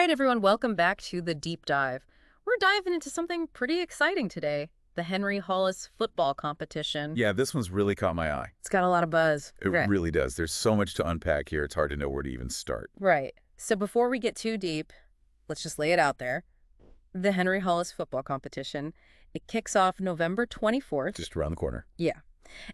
right, everyone, welcome back to the deep dive. We're diving into something pretty exciting today, the Henry Holas Football Competition. Yeah, this one's really caught my eye. It's got a lot of buzz. It really does. There's so much to unpack here, it's hard to know where to even start. Right. So before we get too deep, let's just lay it out there. The Henry Holas Football Competition, it kicks off November 24th. Just around the corner. Yeah.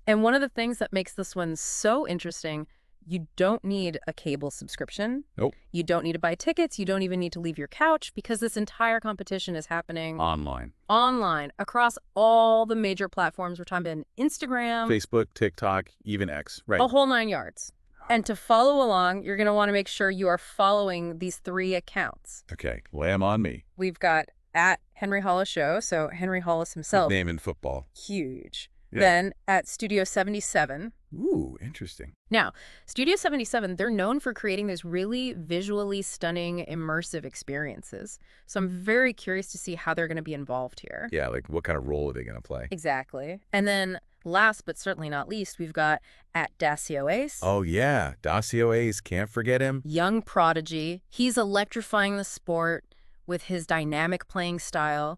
And one of the things that makes this one so interesting, you don't need a cable subscription. Nope. You don't need to buy tickets. You don't even need to leave your couch because this entire competition is happening online across all the major platforms. We're talking about Instagram, Facebook, TikTok, even X. Right. a whole 9 yards. And to follow along, you're going to want to make sure you are following these 3 accounts. Okay, lay 'em on me. We've got at Henry Holas Show, so Henry Holas himself. Name in football. Huge. Yeah. Then at Studio 77. Ooh, interesting. Now, Studio 77, they're known for creating these really visually stunning, immersive experiences. So I'm very curious to see how they're going to be involved here. Yeah, like what kind of role are they going to play? Exactly. And then last but certainly not least, we've got at DALL-E. Oh, yeah. DALL-E, can't forget him. Young prodigy. He's electrifying the sport with his dynamic playing style.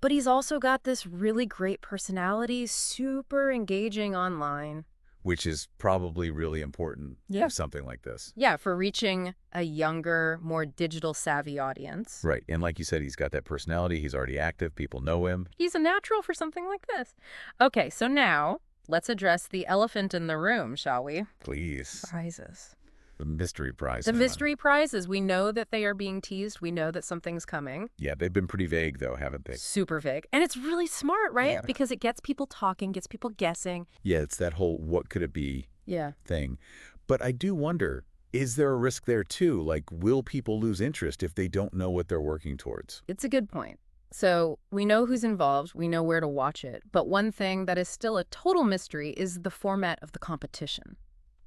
But he's also got this really great personality, super engaging online. Which is probably really important for something like this. Yeah, for reaching a younger, more digital-savvy audience. Right, and like you said, he's got that personality. He's already active. People know him. He's a natural for something like this. Okay, so now let's address the elephant in the room, shall we? Please. Prizes. The mystery prize. The mystery prizes. We know that they are being teased. We know that something's coming. Yeah, they've been pretty vague, though, haven't they? Super vague. And it's really smart, right? Yeah. Because it gets people talking, gets people guessing. Yeah, it's that whole what could it be thing. But I do wonder, is there a risk there, too? Like, will people lose interest if they don't know what they're working towards? It's a good point. So we know who's involved. We know where to watch it. But one thing that is still a total mystery is the format of the competition.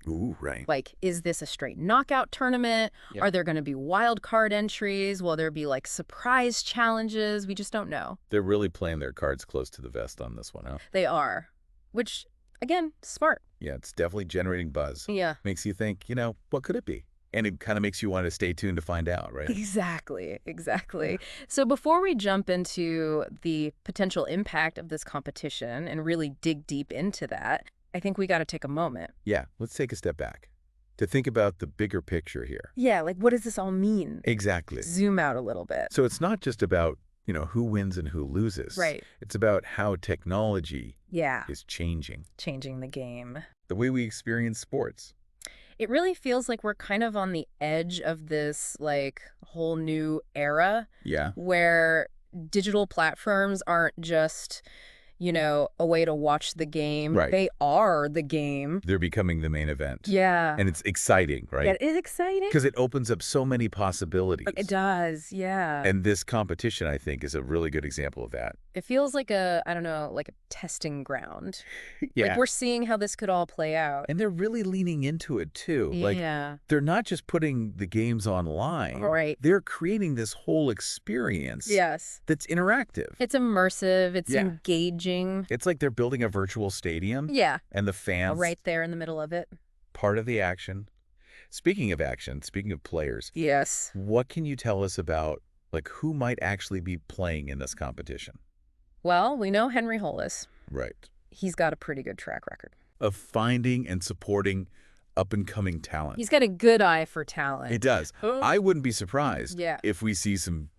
Ooh, right. Like, is this a straight knockout tournament? Yeah. Are there going to be wild card entries? Will there be, like, surprise challenges? We just don't know. They're really playing their cards close to the vest on this one, huh? They are, which, again, smart. Yeah, it's definitely generating buzz. Yeah. Makes you think, what could it be? And it kind of makes you want to stay tuned to find out, right? Exactly. So before we jump into the potential impact of this competition and really dig deep into that, I think we got to take a moment. Yeah, let's take a step back to think about the bigger picture here. Yeah, like what does this all mean? Exactly. Zoom out a little bit. So it's not just about, who wins and who loses. Right. It's about how technology is changing the game. the way we experience sports. It really feels like we're kind of on the edge of this, like, whole new era. Yeah. Where digital platforms aren't just, a way to watch the game. Right. They are the game. They're becoming the main event. Yeah. And it's exciting, right? Yeah, it is exciting. Because it opens up so many possibilities. It does, yeah. And this competition, I think, is a really good example of that. It feels like a testing ground. Yeah. Like we're seeing how this could all play out. And they're really leaning into it, too. Yeah. Like, they're not just putting the games online. Right. They're creating this whole experience. Yes. That's interactive. It's immersive. It's engaging. It's like they're building a virtual stadium. Yeah. And the fans. Right there in the middle of it. Part of the action. Speaking of action, speaking of players. Yes. What can you tell us about, like, who might actually be playing in this competition? Well, we know Henry Holas. Right. He's got a pretty good track record. Of finding and supporting up-and-coming talent. He's got a good eye for talent. It does. I wouldn't be surprised Yeah. if we see some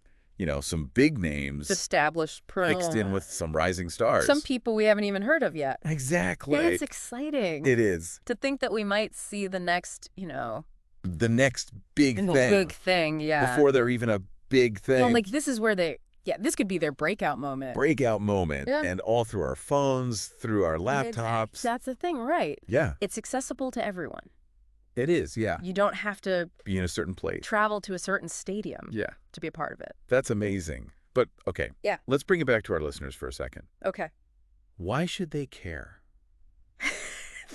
big names Established mixed in with some rising stars. some people we haven't even heard of yet. Exactly. Yeah, it's exciting. It is. To think that we might see the next, The next big thing. big thing, yeah. Before they're even a big thing. Well, like this is where this could be their breakout moment. Breakout moment. Yeah. And all through our phones, through our laptops. That's the thing, right? Yeah. It's accessible to everyone. It is, yeah. You don't have to Be in a certain place. travel to a certain stadium Yeah. to be a part of it. That's amazing. But, okay. Yeah. Let's bring it back to our listeners for a second. Okay. Why should they care?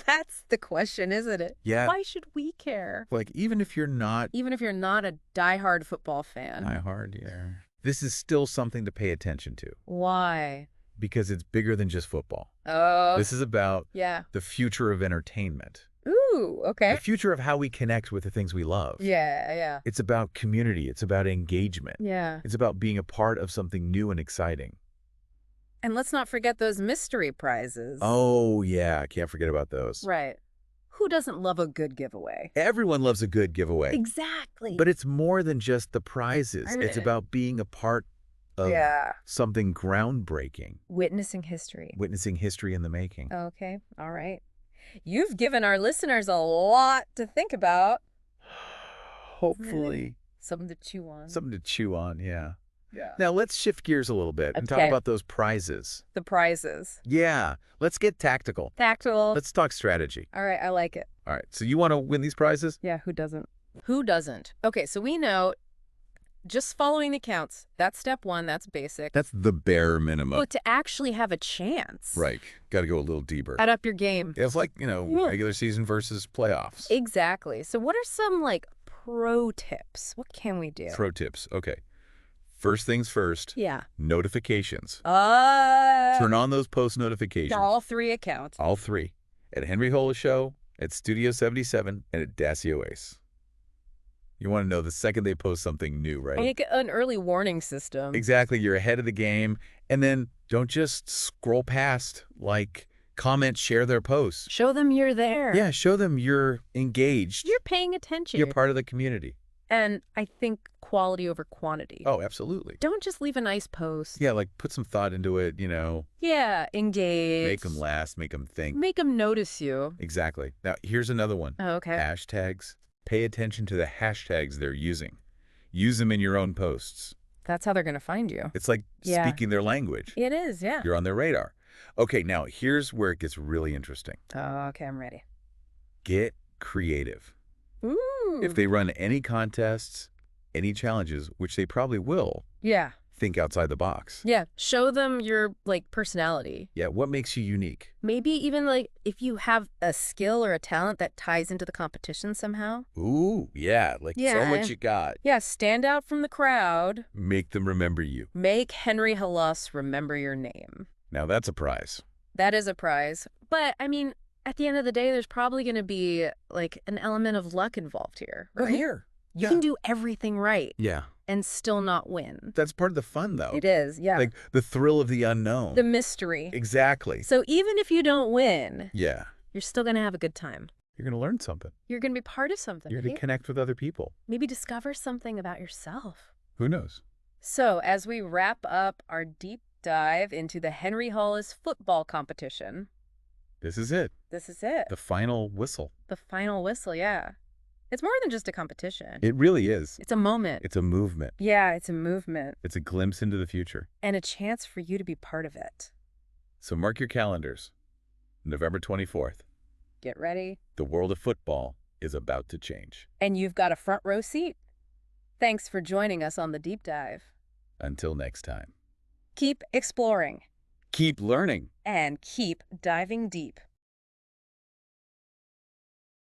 That's the question, isn't it? Yeah. Why should we care? Like, even if you're not Even if you're not a diehard football fan. diehard, yeah. This is still something to pay attention to Why? because it's bigger than just football. Oh. This is about Yeah. the future of entertainment. Ooh, Ooh, okay. The future of how we connect with the things we love. Yeah, yeah. It's about community. It's about engagement. Yeah. It's about being a part of something new and exciting. And let's not forget those mystery prizes. Oh, yeah. Can't forget about those. Right. Who doesn't love a good giveaway? Everyone loves a good giveaway. Exactly. But it's more than just the prizes. It's about being a part of something groundbreaking. Witnessing history. Witnessing history in the making. Okay. All right. You've given our listeners a lot to think about. Hopefully. Something to chew on. Something to chew on, yeah. Yeah. Now, let's shift gears a little bit and talk about those prizes. The prizes. Yeah. Let's get tactical. Tactical. Let's talk strategy. All right. I like it. All right. So you want to win these prizes? Yeah. Who doesn't? Who doesn't? Okay. So we know just following the counts, that's step one. That's basic. That's the bare minimum. But to actually have a chance. Right. Got to go a little deeper. Add up your game. It's like, regular season versus playoffs. Exactly. So what are some, pro tips? What can we do? Pro tips. Okay. First things first. Yeah. Notifications. Turn Turn on those post notifications. all 3 accounts. All 3. At Henry Holas Show, at Studio 77, and at Dacio Ace. You want to know the second they post something new, right? Make an early warning system. Exactly. You're ahead of the game. And then don't just scroll past, comment, share their posts. Show them you're there. Yeah, show them you're engaged. You're paying attention. You're part of the community. And I think quality over quantity. Oh, absolutely. Don't just leave a nice post. Yeah, put some thought into it, Yeah, engage. Make them last, make them think. Make them notice you. Exactly. Now, here's another one. Oh, okay. Hashtags. Pay attention to the hashtags they're using. Use them in your own posts. That's how they're going to find you. It's like speaking their language. It is, yeah. You're on their radar. Okay, now here's where it gets really interesting. Oh, okay, I'm ready. Get creative. Ooh. If they run any contests, any challenges, which they probably will, Yeah. think outside the box. Yeah. Show them your, personality. Yeah, what makes you unique? Maybe even, if you have a skill or a talent that ties into the competition somehow. Ooh, yeah, show what you got. Yeah, stand out from the crowd. Make them remember you. Make Henry Holas remember your name. Now that's a prize. That is a prize. But, at the end of the day, there's probably going to be, an element of luck involved here. Right? Here. You can do everything right. Yeah. And still not win. That's part of the fun, though. It is, yeah. The thrill of the unknown. The mystery. Exactly. So even if you don't win, yeah, you're still going to have a good time. You're going to learn something. You're going to be part of something. You're going to connect with other people. Maybe discover something about yourself. Who knows? So as we wrap up our deep dive into the Henry Holas football competition. This is it. This is it. The final whistle. The final whistle, yeah. It's more than just a competition. It really is. It's a moment. It's a movement. Yeah, it's a movement. It's a glimpse into the future. And a chance for you to be part of it. So mark your calendars. November 24th. Get ready. The world of football is about to change. And you've got a front row seat. Thanks for joining us on the deep dive. Until next time. Keep exploring. Keep learning. And keep diving deep.